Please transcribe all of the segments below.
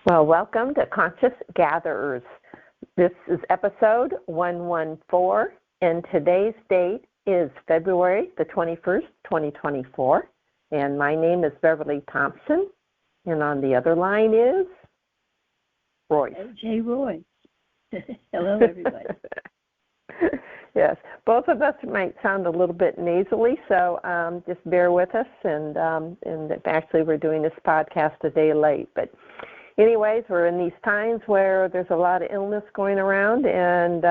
Well, welcome to Conscious Gatherers. This is episode 114, and today's date is February the 21st, 2024. And my name is Beverly Thompson, and on the other line is Royce. J. Royce. Hello, everybody. Yes, both of us might sound a little bit nasally, so just bear with us. And actually, we're doing this podcast a day late, but anyways, we're in these times where there's a lot of illness going around, and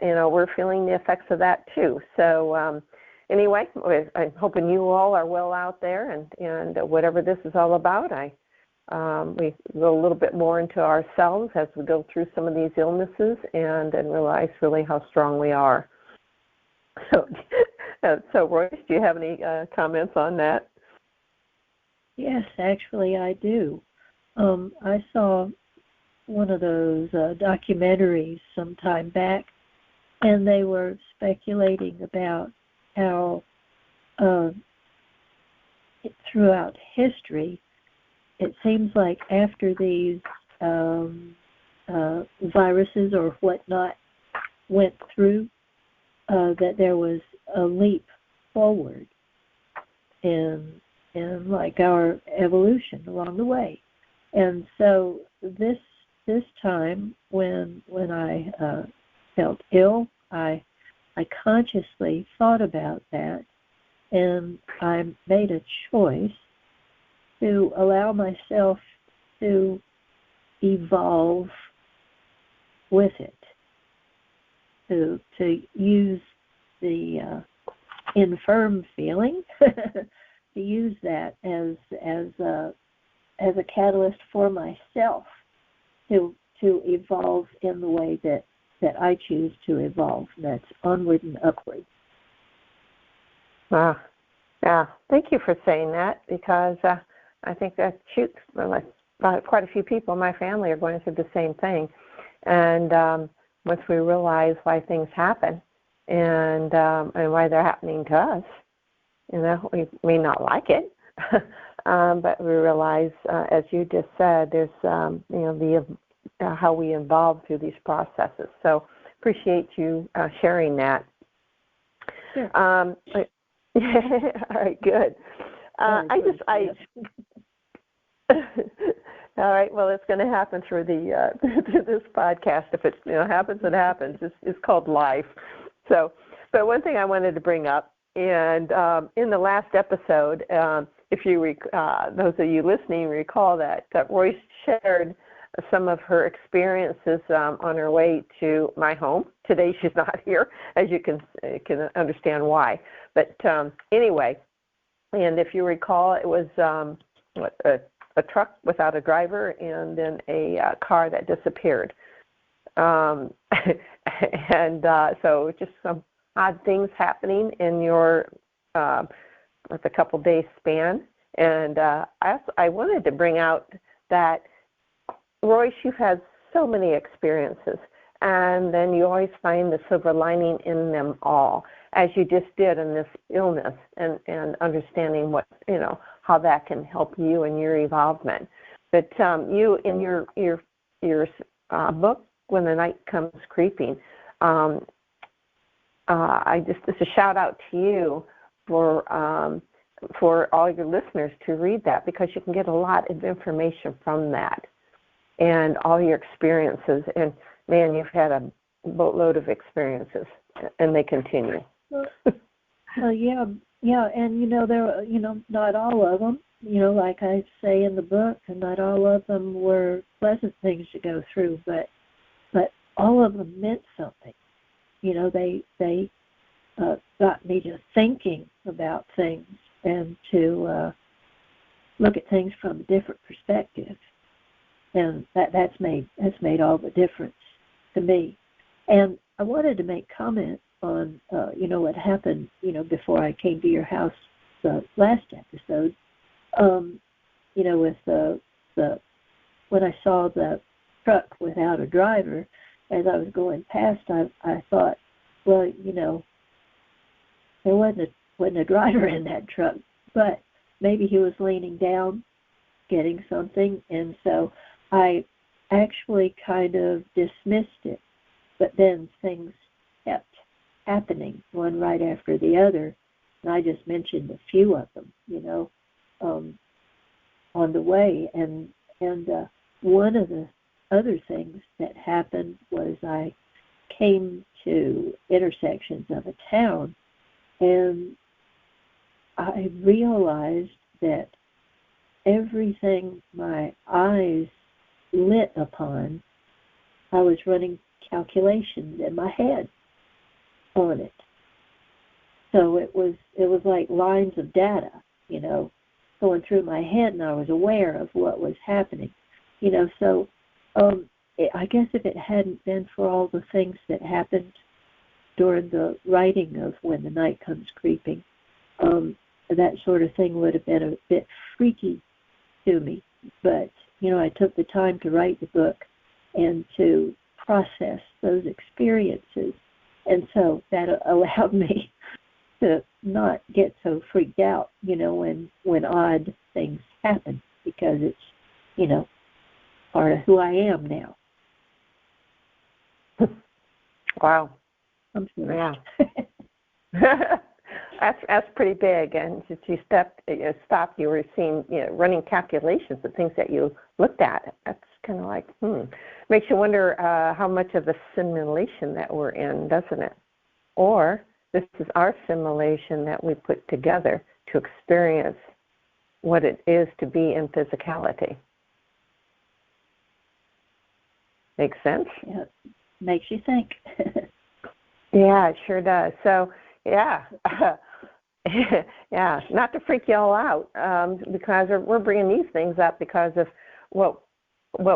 we're feeling the effects of that too. So anyway, I'm hoping you all are well out there, and whatever this is all about, we go a little bit more into ourselves as we go through some of these illnesses and realize really how strong we are. So Royce, do you have any comments on that? Yes, actually I do. I saw one of those documentaries some time back, and they were speculating about how throughout history, it seems like after these viruses or whatnot went through, that there was a leap forward in like our evolution along the way. And so this time when I felt ill, I consciously thought about that, and I made a choice to allow myself to evolve with it, to use the infirm feeling, to use that as a catalyst for myself to evolve in the way that I choose to evolve, and that's onward and upward. Wow. Yeah, thank you for saying that, because I think that quite a few people in my family are going through the same thing. And once we realize why things happen and why they're happening to us, we may not like it, but we realize, as you just said, there's how we evolve through these processes. So appreciate you sharing that. Sure. All right, good. All right. Well, it's going to happen through through this podcast. If it happens, it happens. It's called life. So, but one thing I wanted to bring up, and in the last episode, if you those of you listening recall that Royce shared some of her experiences on her way to my home. Today she's not here, as you can understand why. But anyway, and if you recall, it was a truck without a driver, and then a car that disappeared. And so just some odd things happening in your with a couple days span. And I wanted to bring out that, Royce, you've had so many experiences, and then you always find the silver lining in them all, as you just did in this illness, and understanding what how that can help you in your evolvement. But you, in your book, When the Night Comes Creeping, it's a shout out to you for all your listeners to read that, because you can get a lot of information from that and all your experiences. And man, you've had a boatload of experiences, and they continue. Well, yeah, and there, not all of them, like I say in the book, and not all of them were pleasant things to go through, but all of them meant something. They got me to thinking about things and to look at things from a different perspective, and that's made all the difference to me. And I wanted to make comment on what happened before I came to your house the last episode. With the when I saw the truck without a driver, as I was going past, I thought, well, there wasn't a driver in that truck, but maybe he was leaning down getting something, and so I actually kind of dismissed it, but then things kept happening, one right after the other, and I just mentioned a few of them, on the way. And one of the other things that happened was I came to intersections of a town, and I realized that everything my eyes lit upon, I was running calculations in my head on it. So it was like lines of data, going through my head, and I was aware of what was happening. So I guess if it hadn't been for all the things that happened during the writing of When the Night Comes Creeping, that sort of thing would have been a bit freaky to me. But, I took the time to write the book and to process those experiences. And so that allowed me to not get so freaked out, when odd things happen, because it's, part of who I am now. Wow. I'm sorry. Yeah. That's pretty big. And just you stopped. You were seeing, running calculations of things that you looked at. That's kind of like, makes you wonder how much of a simulation that we're in, doesn't it? Or this is our simulation that we put together to experience what it is to be in physicality. Makes sense? Yeah, makes you think. Yeah, it sure does. So, yeah, yeah, not to freak you all out, because we're bringing these things up because of what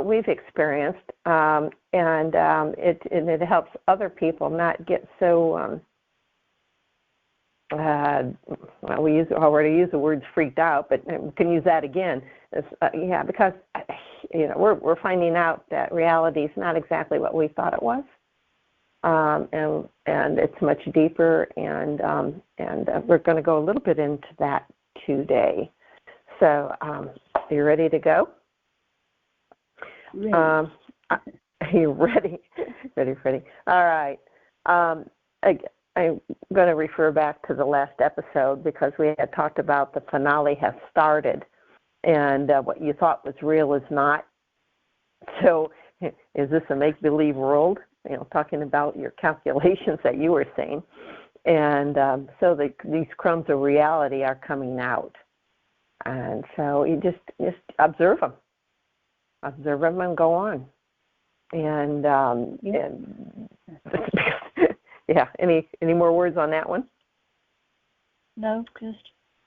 we've experienced, and it helps other people not get so. We already use the words freaked out, but we can use that again. Because we're finding out that reality is not exactly what we thought it was, and it's much deeper, and we're going to go a little bit into that today. So, are you ready to go? Ready. Are you ready? Ready. All right. I'm going to refer back to the last episode because we had talked about the finale has started, and what you thought was real is not. So is this a make-believe world? Talking about your calculations that you were saying. And so these crumbs of reality are coming out. And so you just observe them. Observe them and go on. And yeah, any more words on that one? No,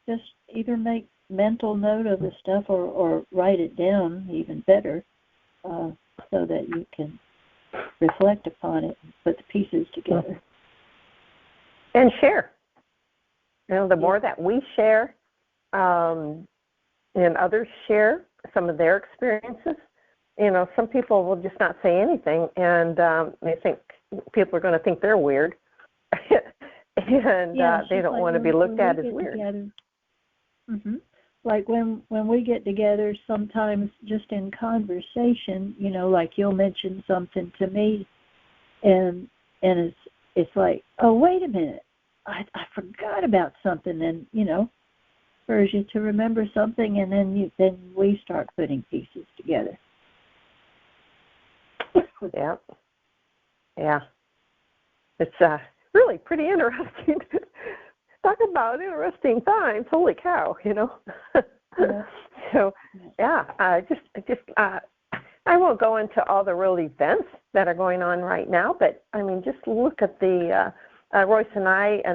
just either make mental note of the stuff or write it down, even better, so that you can reflect upon it and put the pieces together. And share. The more that we share, and others share some of their experiences, some people will just not say anything, and they think people are going to think they're weird, and they don't want to be looked at as weird. Mm-hmm. Like when we get together, sometimes just in conversation, like you'll mention something to me, and it's like, oh, wait a minute, I forgot about something, and spurs you to remember something, and then we start putting pieces together. Yeah. It's really pretty interesting. Talk about interesting times. Holy cow, Yeah. So, I won't go into all the real events that are going on right now, but just look at the Royce and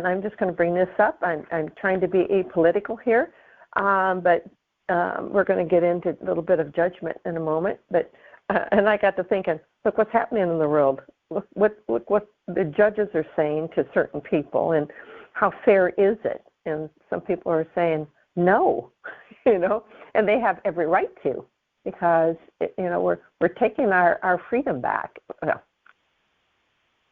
I'm just going to bring this up. I'm trying to be apolitical here, but we're going to get into a little bit of judgment in a moment. But and I got to thinking, look what's happening in the world. Look what the judges are saying to certain people, and how fair is it? And some people are saying no, and they have every right to, because we're taking our freedom back. Well,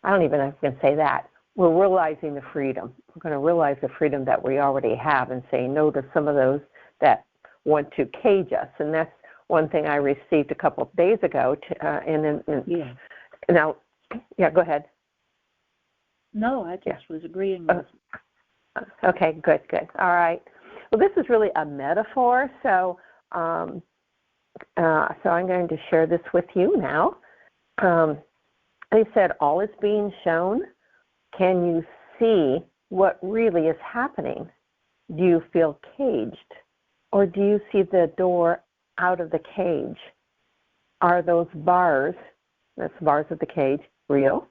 I don't even know if I can say that. We're realizing the freedom. We're going to realize the freedom that we already have and say no to some of those that want to cage us, and that's one thing I received a couple of days ago. Now, go ahead. No, I just was agreeing with. Okay, good. All right. Well, this is really a metaphor, so I'm going to share this with you now. They said, all is being shown. Can you see what really is happening? Do you feel caged? Or do you see the door out of the cage? Are those bars, that's bars of the cage, real?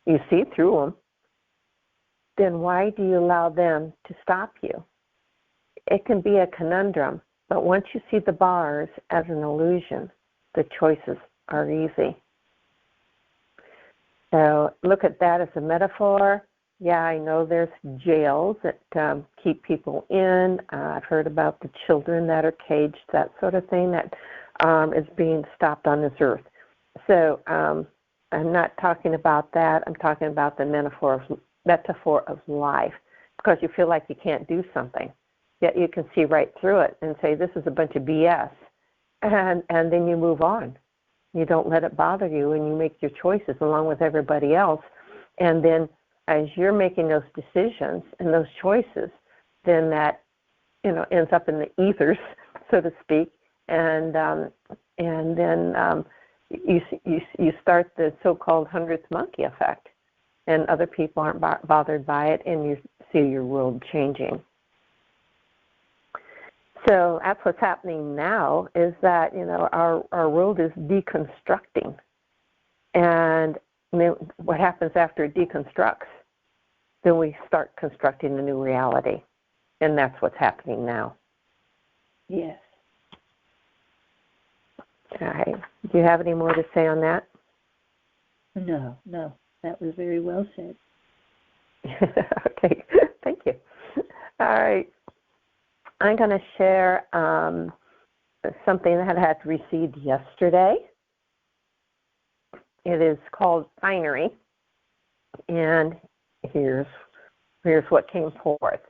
You see through them. Then why do you allow them to stop you? It can be a conundrum, but once you see the bars as an illusion, the choices are easy. So look at that as a metaphor. Yeah, I know there's jails that keep people in. I've heard about the children that are caged, that sort of thing that is being stopped on this earth. So I'm not talking about that. I'm talking about the metaphor of life, because you feel like you can't do something, yet you can see right through it and say, this is a bunch of BS, and then you move on. You don't let it bother you, and you make your choices along with everybody else. And then as you're making those decisions and those choices, then that ends up in the ethers, so to speak, and then you start the so-called 100th monkey effect, and other people aren't bothered by it, and you see your world changing. So that's what's happening now, is that our world is deconstructing, and what happens after it deconstructs? Then we start constructing a new reality, and that's what's happening now. Yes. All right. Do you have any more to say on that? No, that was very well said. Okay, thank you. All right. I'm going to share something that I had received yesterday. It is called Finery, and here's what came forth.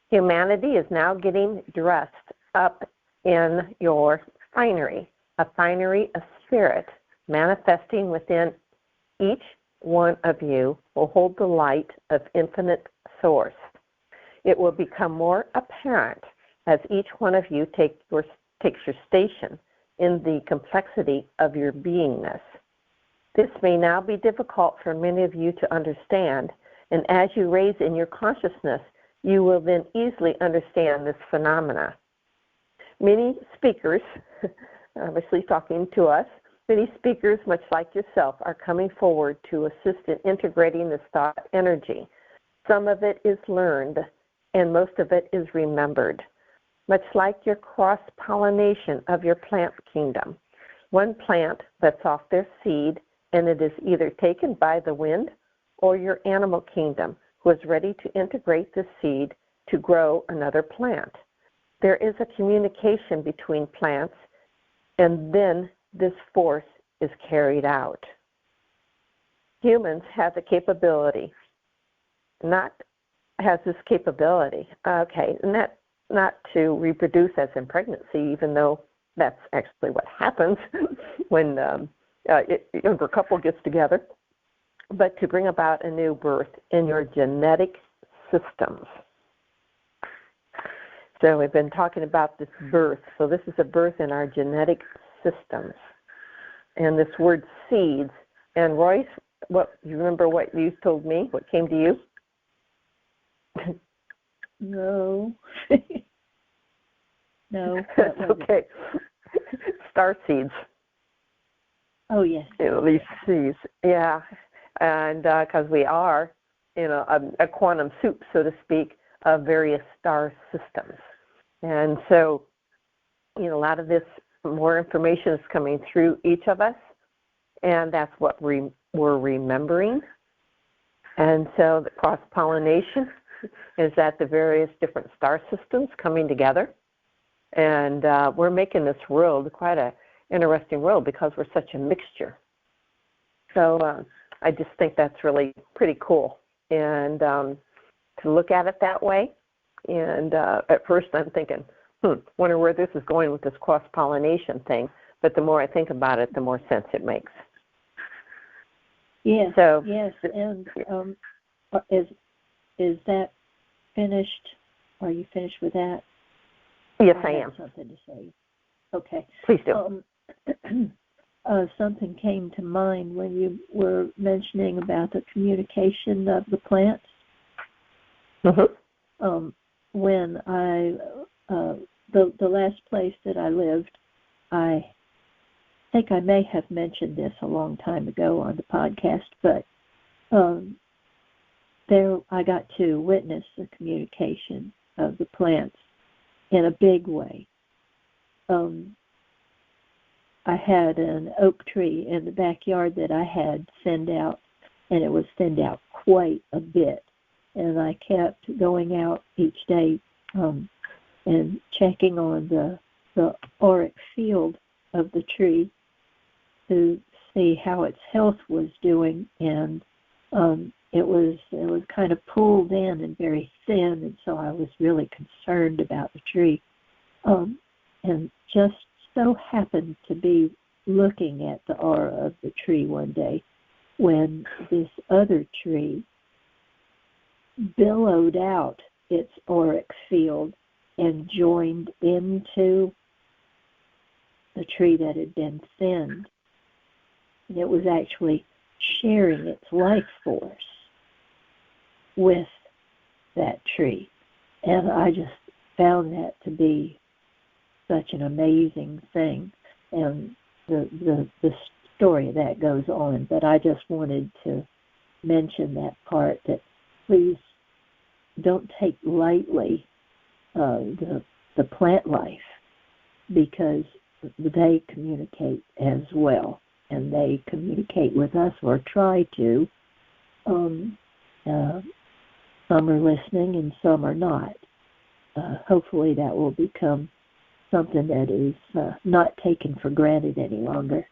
Humanity is now getting dressed up in your finery, a finery of spirit manifesting within each one of you will hold the light of infinite source. It will become more apparent as each one of you takes your station in the complexity of your beingness. This may now be difficult for many of you to understand, and as you raise in your consciousness, you will then easily understand this phenomena. Many speakers, obviously talking to us, many speakers, much like yourself, are coming forward to assist in integrating this thought energy. Some of it is learned, and most of it is remembered. Much like your cross-pollination of your plant kingdom. One plant lets off their seed, and it is either taken by the wind or your animal kingdom, who is ready to integrate the seed to grow another plant. There is a communication between plants, and then this force is carried out. Humans have the capability, not to reproduce as in pregnancy, even though that's actually what happens when a younger couple gets together, but to bring about a new birth in your genetic systems. So we've been talking about this birth. So this is a birth in our genetic systems. And this word seeds. And Royce, you remember what you told me? What came to you? No. No. That's okay. Star seeds. Oh, yes. These seeds. Yeah. And because we are, a quantum soup, so to speak, of various star systems. And so, a lot of this more information is coming through each of us, and that's what we're remembering. And so the cross-pollination is that the various different star systems coming together. And we're making this world quite an interesting world because we're such a mixture. So I just think that's really pretty cool. And to look at it that way, and at first I'm thinking, wonder where this is going with this cross-pollination thing. But the more I think about it, the more sense it makes. Yes. So, yes. And is that finished? Are you finished with that? Yes, I am. Something to say. Okay. Please do. Something came to mind when you were mentioning about the communication of the plants. Mm-hmm. When the last place that I lived, I think I may have mentioned this a long time ago on the podcast, but there I got to witness the communication of the plants in a big way. I had an oak tree in the backyard that I had thinned out, and it was thinned out quite a bit. And I kept going out each day and checking on the auric field of the tree to see how its health was doing. And it was kind of pulled in and very thin, and so I was really concerned about the tree. And just so happened to be looking at the aura of the tree one day when this other tree billowed out its auric field and joined into the tree that had been thinned. And it was actually sharing its life force with that tree. And I just found that to be such an amazing thing. And the story of that goes on, but I just wanted to mention that part, that please don't take lightly the plant life, because they communicate as well, and they communicate with us, or try to. Some are listening and some are not. Hopefully that will become something that is not taken for granted any longer.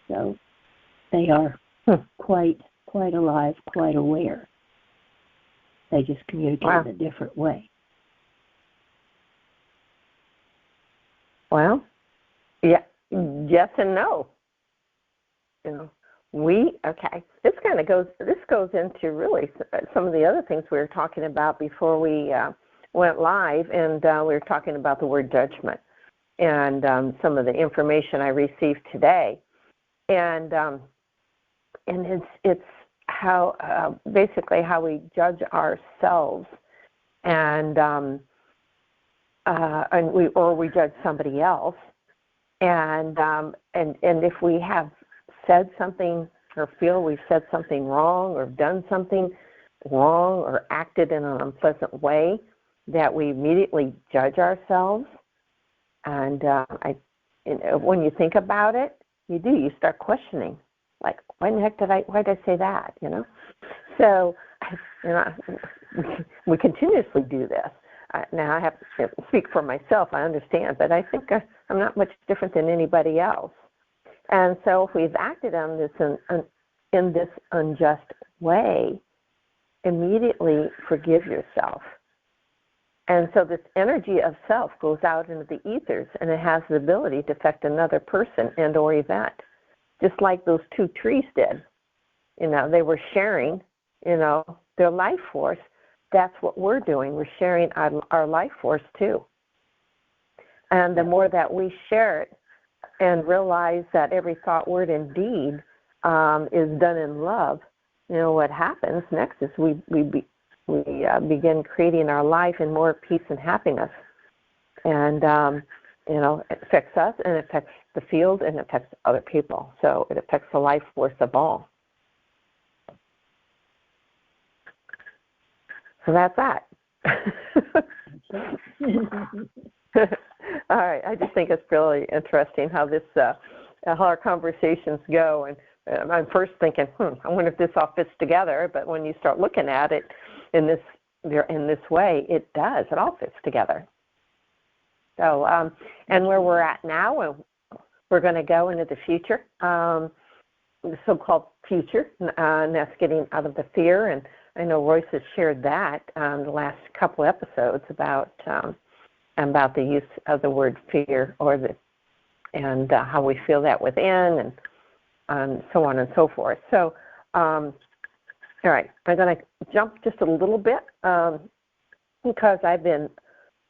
So they are quite alive, quite aware. They just communicate in a different way. Well, yeah, yes and no. You know, this goes into really some of the other things we were talking about before we went live, and we were talking about the word judgment and some of the information I received today, and it's how basically how we judge ourselves, and we judge somebody else, and if we have said something or feel we've said something wrong or done something wrong or acted in an unpleasant way, that we immediately judge ourselves. And when you think about it, you start questioning, like, why did I say that, So, we continuously do this. Now, I have to speak for myself, I understand, but I think I'm not much different than anybody else. And so if we've acted on this in this unjust way, immediately forgive yourself. And so this energy of self goes out into the ethers, and it has the ability to affect another person and or event, just like those two trees did. They were sharing, their life force. That's what we're doing. We're sharing our life force too. And the more that we share it and realize that every thought, word, and deed is done in love, what happens next is we begin creating our life in more peace and happiness. And, it affects us, and it affects the field, and it affects other people. So it affects the life force of all. So that's that. All right. I just think it's really interesting how how our conversations go. And I'm first thinking, I wonder if this all fits together. But when you start looking at it in this way, it does. It all fits together. So, and where we're at now, we're going to go into the future, the so-called future, and that's getting out of the fear. And I know Royce has shared that the last couple episodes about about the use of the word fear, and how we feel that within, and so on and so forth. So, all right, I'm going to jump just a little bit because I've been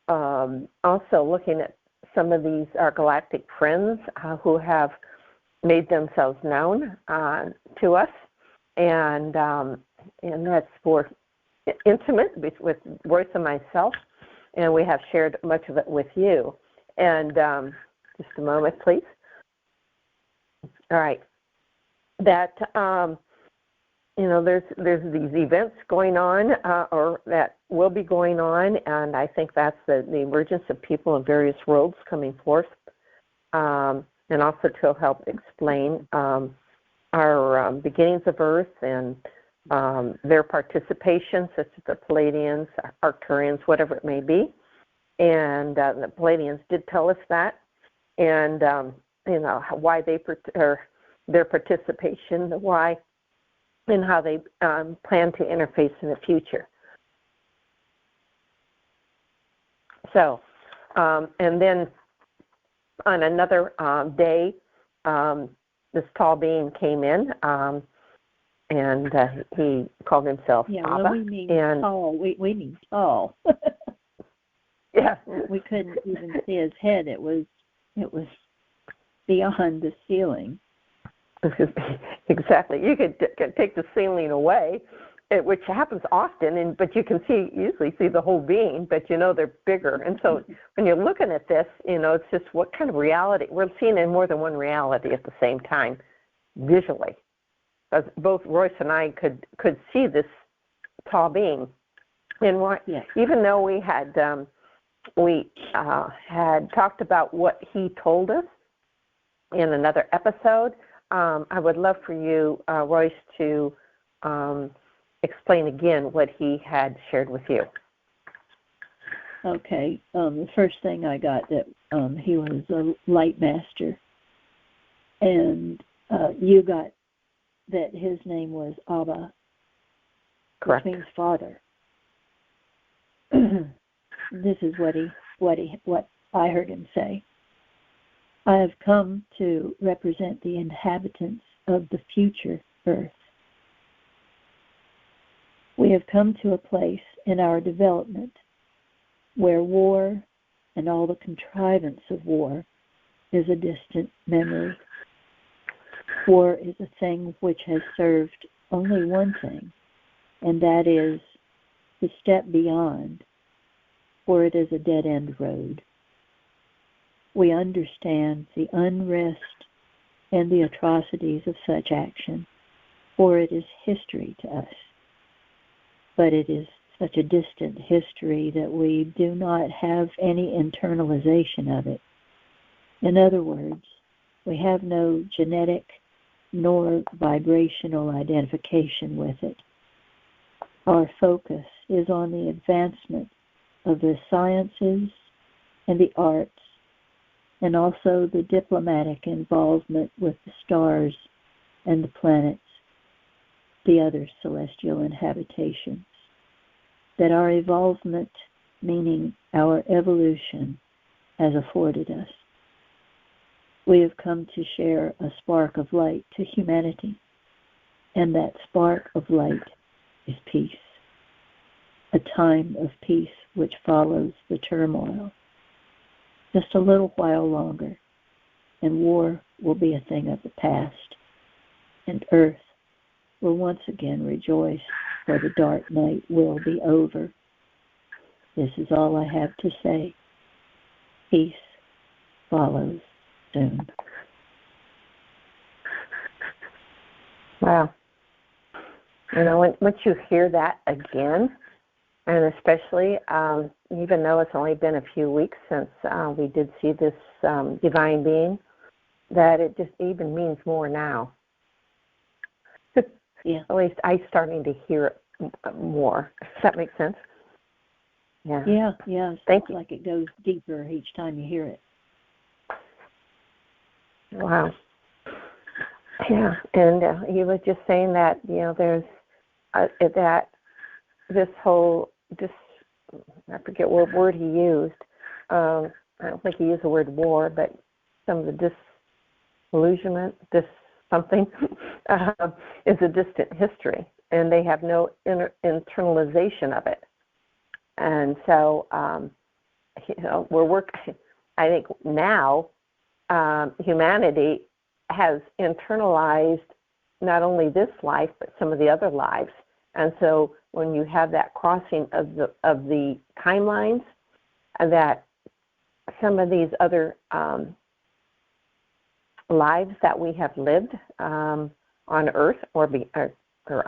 also looking at some of these our galactic friends who have made themselves known to us, and that's for intimate with Royce and myself, and we have shared much of it with you. And just a moment, please. All right. That there's these events going on, or that will be going on, and I think that's the emergence of people in various worlds coming forth, and also to help explain our beginnings of Earth and their participation, such as the Palladians, Arcturians, whatever it may be. And the Palladians did tell us that, and why their participation, why, and how they plan to interface in the future. So, and then on another day, this tall being came in, and he called himself Abba. Yeah, well, we mean tall. We mean tall. Yeah. We couldn't even see his head. It was beyond the ceiling. Exactly. You could take the ceiling away, which happens often, but you can usually see the whole being, but they're bigger. And so when you're looking at this, it's just what kind of reality. We're seeing in more than one reality at the same time, visually. Because both Royce and I could see this tall being. And even though we had talked about what he told us in another episode, I would love for you, Royce, to explain again what he had shared with you. Okay. The first thing I got that he was a light master, and you got that his name was Abba, Correct. Which means father. This is what I heard him say. I have come to represent the inhabitants of the future Earth. We have come to a place in our development where war and all the contrivance of war is a distant memory. War is a thing which has served only one thing, and that is to step beyond, for it is a dead-end road. We understand the unrest and the atrocities of such action, for it is history to us. But it is such a distant history that we do not have any internalization of it. In other words, we have no genetic nor vibrational identification with it. Our focus is on the advancement of the sciences and the arts, and also the diplomatic involvement with the stars and the planets, the other celestial inhabitations. That our evolvement, meaning our evolution, has afforded us. We have come to share a spark of light to humanity, and that spark of light is peace, a time of peace which follows the turmoil. Just a little while longer, and war will be a thing of the past, and Earth will once again rejoice, for the dark night will be over. This is all I have to say. Peace follows soon. Wow. Once you hear that again, and especially even though it's only been a few weeks since we did see this divine being, that it just even means more now. Yeah. At least I'm starting to hear it more. Does that make sense? Yeah. It's Thank you. like it goes deeper each time you hear it. Wow. Yeah, and he was just saying that there's that this whole I forget what word he used, I don't think he used the word war, but some of the disillusionment, something, is a distant history, and they have no internalization of it. And so, we're working. I think now humanity has internalized not only this life but some of the other lives. And so, when you have that crossing of the timelines, that some of these other lives that we have lived on Earth or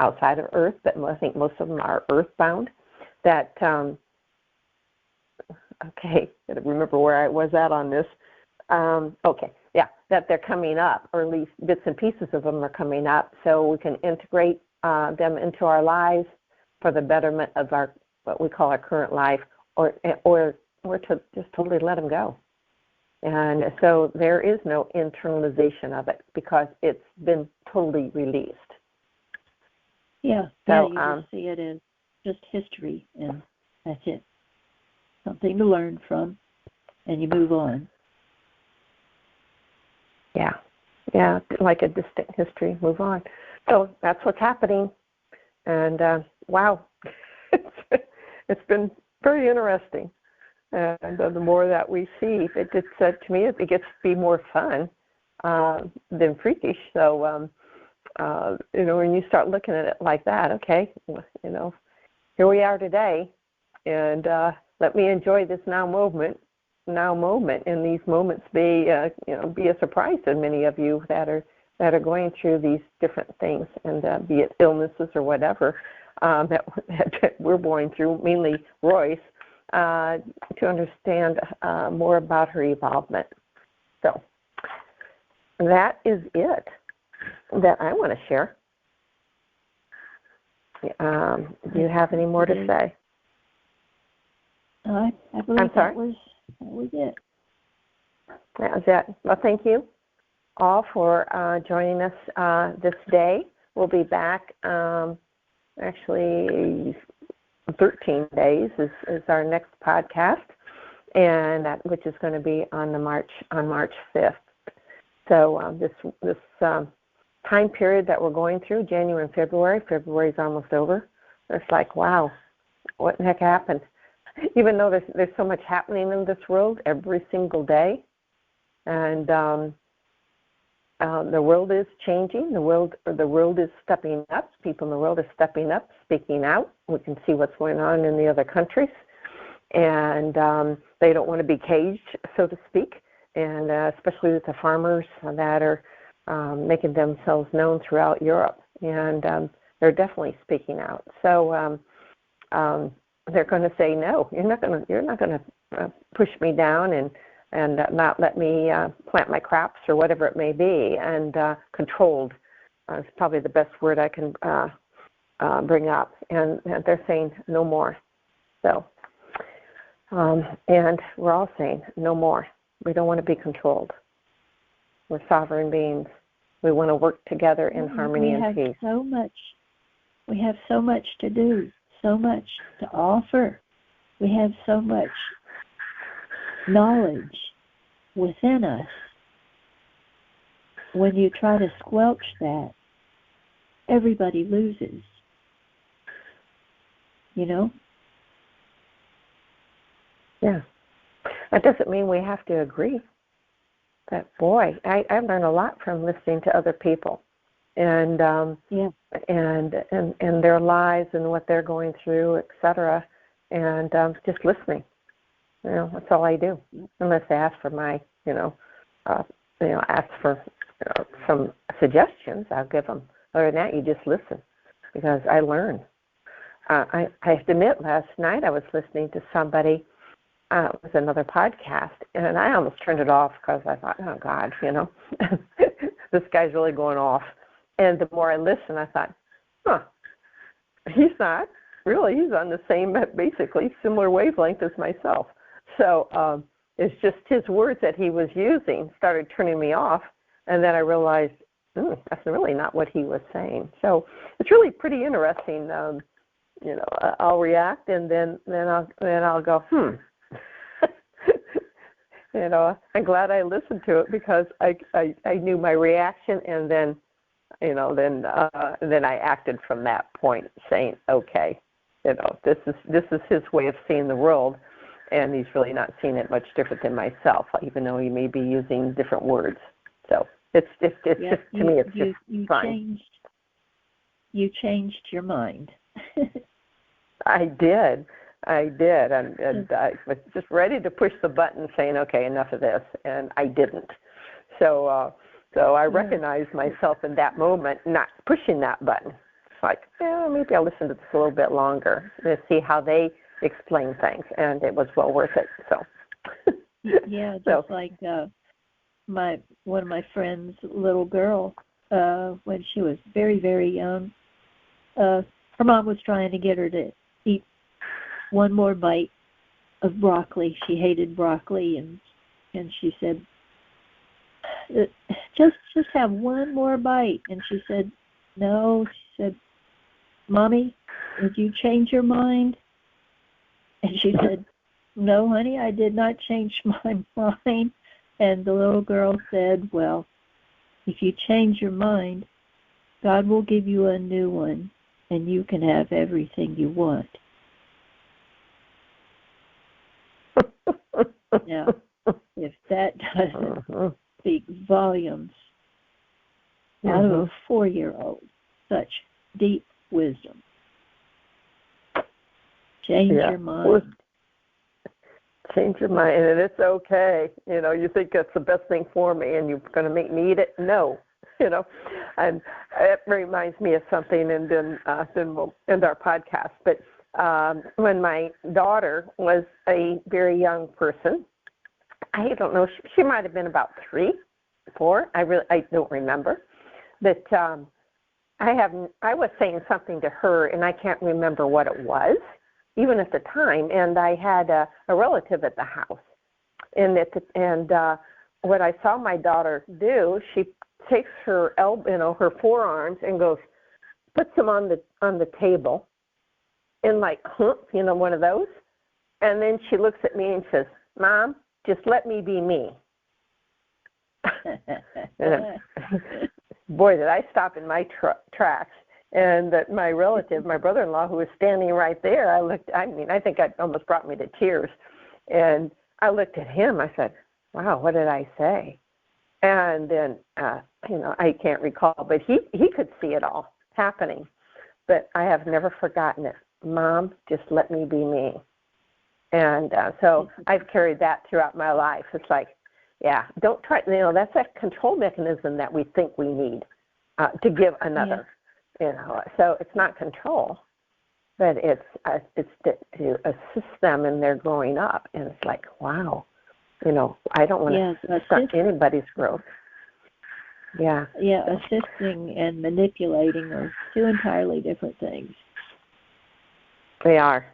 outside of Earth, but I think most of them are earthbound. That okay, gotta remember where I was at on this. That they're coming up, or at least bits and pieces of them are coming up, so we can integrate them into our lives for the betterment of our what we call our current life, or to just totally let them go. And so there is no internalization of it because it's been totally released. Yeah, so, you just see it as just history, and that's it. Something to learn from, and you move on. Yeah, like a distant history, move on. So that's what's happening. And wow, it's been very interesting. And the more that we see, it gets to me, it gets to be more fun than freakish. So, when you start looking at it like that, okay, here we are today, and let me enjoy this now moment, and these moments be a surprise to many of you that are going through these different things, and be it illnesses or whatever that we're going through, mainly Royce. To understand more about her evolvement. So that is it that I want to share. Do you have any more to say? I believe that was it. That was it. Well, thank you all for joining us this day. We'll be back actually 13 days is our next podcast, and which is going to be on March 5th. So this time period that we're going through, January and February's almost over. It's like, wow, what the heck happened? Even though there's so much happening in this world every single day, and the world is changing. The world is stepping up. People in the world are stepping up, speaking out. We can see what's going on in the other countries, and they don't want to be caged, so to speak. And especially with the farmers that are making themselves known throughout Europe, and they're definitely speaking out. So they're going to say, no, you're not going to push me down and not let me plant my crops or whatever it may be, and controlled is probably the best word I can bring up. And they're saying no more. So, and we're all saying no more. We don't want to be controlled. We're sovereign beings. We want to work together in harmony and peace. We have so much to do, so much to offer. We have so much knowledge within us. When you try to squelch that, everybody loses. Yeah. That doesn't mean we have to agree. But boy, I learn a lot from listening to other people, and and their lives and what they're going through, etc. And just listening. That's all I do. Unless they ask for my, ask for some suggestions, I'll give them. Other than that, you just listen, because I learn. I have to admit, last night I was listening to somebody. It was another podcast, and I almost turned it off because I thought, oh, God, this guy's really going off. And the more I listened, I thought, he's not. Really, he's on the same, basically, similar wavelength as myself. So it's just his words that he was using started turning me off, and then I realized, that's really not what he was saying. So it's really pretty interesting. I'll react, and then I'll go, I'm glad I listened to it because I knew my reaction, and then then I acted from that point, saying, okay, this is his way of seeing the world, and he's really not seeing it much different than myself, even though he may be using different words. So it's just to me, it's just fine. You changed your mind. I did, and I was just ready to push the button, saying, okay, enough of this, and I didn't. So I recognized myself in that moment not pushing that button. It's like, maybe I'll listen to this a little bit longer to see how they explain things, and it was well worth it. So yeah, just like one of my friends' little girl, when she was very, very young, her mom was trying to get her to eat one more bite of broccoli. She hated broccoli, and she said, just have one more bite. And she said, no. She said, Mommy, did you change your mind? And she said, no, honey, I did not change my mind. And the little girl said, well, if you change your mind, God will give you a new one, and you can have everything you want. Now, if that doesn't speak volumes out of a 4-year-old, such deep wisdom. Change your mind. Change your mind, and it's okay. You think that's the best thing for me, and you're going to make me eat it? No. And it reminds me of something, and then we'll end our podcast. But when my daughter was a very young person, I don't know, she might have been about 3, 4. I don't remember. But I was saying something to her, and I can't remember what it was, even at the time. And I had a relative at the house, and what I saw my daughter do, she takes her her forearms and puts them on the table, and one of those, and then she looks at me and says, Mom, just let me be me. Boy, did I stop in my tracks. And that my relative, my brother-in-law, who was standing right there, I think it almost brought me to tears. And I looked at him. I said, wow, what did I say? And then, I can't recall, but he could see it all happening. But I have never forgotten it. Mom, just let me be me. And so I've carried that throughout my life. It's like, don't try, that's that control mechanism that we think we need to give another. So it's not control, but it's to assist them in their growing up. And it's like, wow, I don't want to stunt anybody's growth. Yeah. Yeah, assisting and manipulating are 2 entirely different things. They are.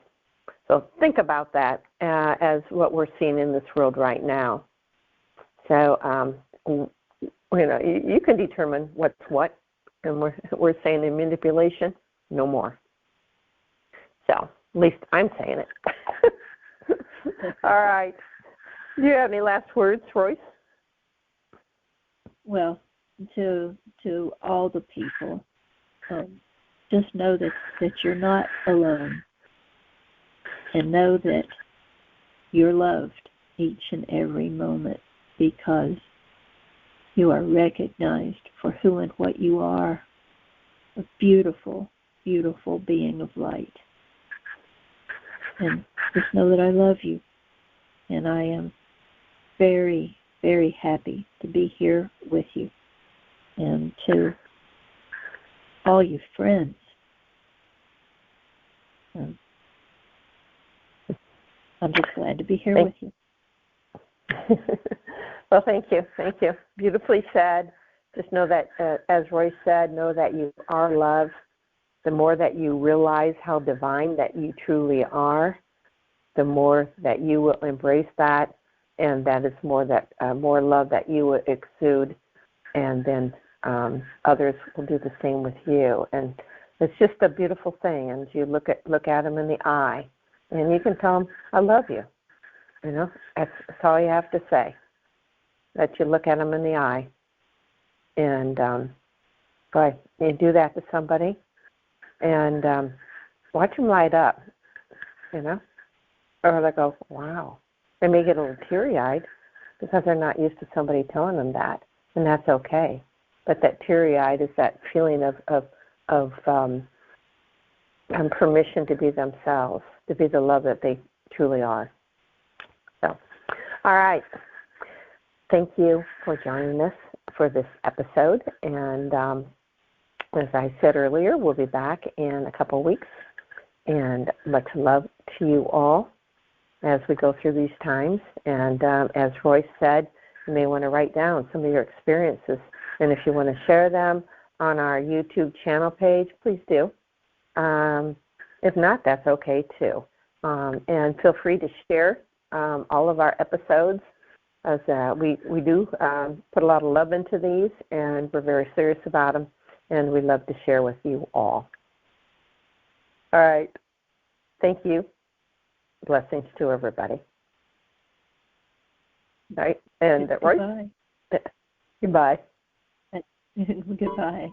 So think about that as what we're seeing in this world right now. So, you can determine what's what, and we're saying in manipulation, no more. So, at least I'm saying it. All right. Do you have any last words, Royce? Well, to all the people, just know that you're not alone, and know that you're loved each and every moment, because you are recognized for who and what you are, a beautiful, beautiful being of light. And just know that I love you, and I am very, very happy to be here with you. And to all your friends, I'm just glad to be here with you. Well, thank you. Thank you. Beautifully said. Just know that, as Roy said, know that you are loved. The more that you realize how divine that you truly are, the more that you will embrace that, and that is more love that you will exude, and then others will do the same with you. And it's just a beautiful thing. And you look at them in the eye, and you can tell them, "I love you," That's all you have to say. That you look at them in the eye. And boy, you do that to somebody, and watch them light up, or they go, wow. They may get a little teary-eyed because they're not used to somebody telling them that, and that's okay. But that teary-eyed is that feeling of permission to be themselves, to be the love that they truly are. So, all right. Thank you for joining us for this episode. And as I said earlier, we'll be back in a couple of weeks. And much love to you all as we go through these times. And as Royce said, you may want to write down some of your experiences. And if you want to share them on our YouTube channel page, please do. If not, that's okay too. And feel free to share all of our episodes, as we do put a lot of love into these, and we're very serious about them, and we love to share with you all. All right. Thank you. Blessings to everybody. All right. And Royce? Goodbye. Goodbye. Goodbye.